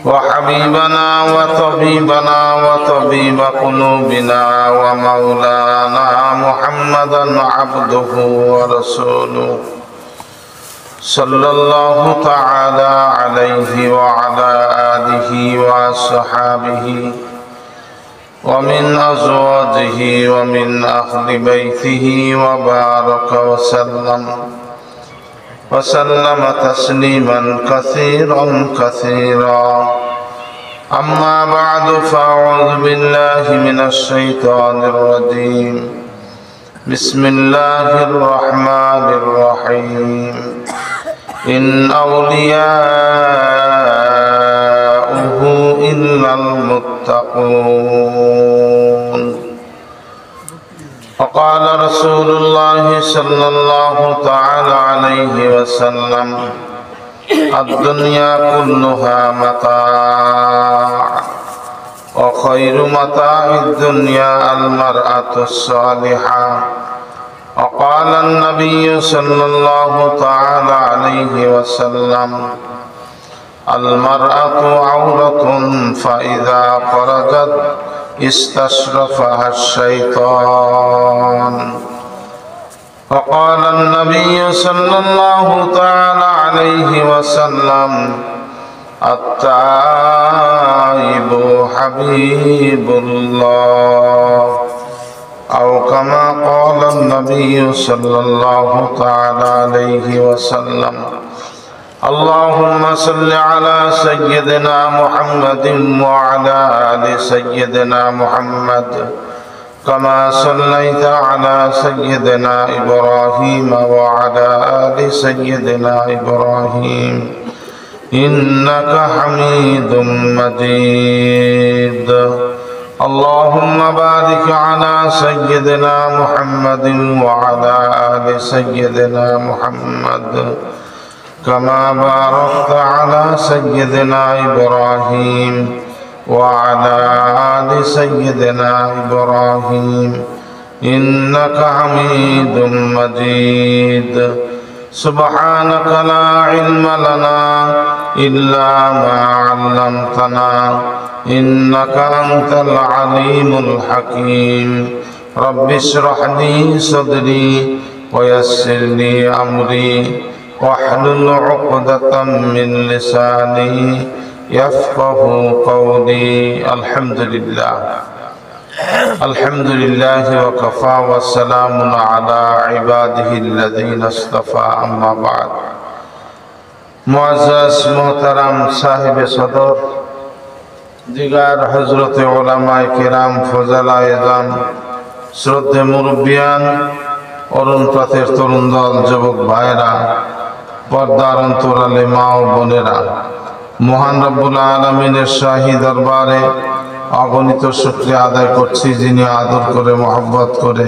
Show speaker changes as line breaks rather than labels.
وحبيبنا وطبيب قلوبنا ومولانا محمدا عبده ورسوله صلى الله تعالى عليه وعلى آله وصحابه ومن أزواجه ومن أهل بيته وبارك وسلم تسليما كثيرا أما بعد فأعوذ بالله من الشيطان الرجيم بسم الله الرحمن الرحيم إن أولياؤه إلا المتقون وقال رسول الله صلى الله تعالى عليه وسلم الدنيا كلها متاع وخير متاع الدنيا المرأة الصالحة وقال النبي صلى الله تعالى عليه وسلم المرأة عورة فإذا خرجت استشرفها الشيطان وقال النبي صلى الله تعالى عليه وسلم التائب حبيب الله أو كما قال النبي صلى الله تعالى عليه وسلم اللهم صل على سيدنا محمد وعلى آل سيدنا محمد كما صليت على سيدنا إبراهيم وعلى آل سيدنا إبراهيم إنك حميد مجيد اللهم بارك على سيدنا محمد وعلى آل سيدنا محمد كما باركت على سيدنا إبراهيم وعلى آل سيدنا إبراهيم إنك حميد مجيد سبحانك لا علم لنا إلا ما علمتنا إنك أنت العليم الحكيم رب اشرح لي صدري ويسر لي أمري واحلل عقدة من لساني يفقه قولي الحمد لله وكفى والسلام على عباده الذين اصطفى أما بعد मुअज़्ज़ज़ मोहतरम साहिब सदर दिगार हजरत उलमाए किराम फजलाए जान श्रद्धे मुरब्बियान अरुण पथेर तरुण दल যুবক ভাইরা পর্দার অন্তরালে মা ও বোনেরা মহান রব্বুল আলামিনের শাহী দরবারে অগণিত শুকরিয়া আদায় করছি যিনি আদর করে মহব্বত করে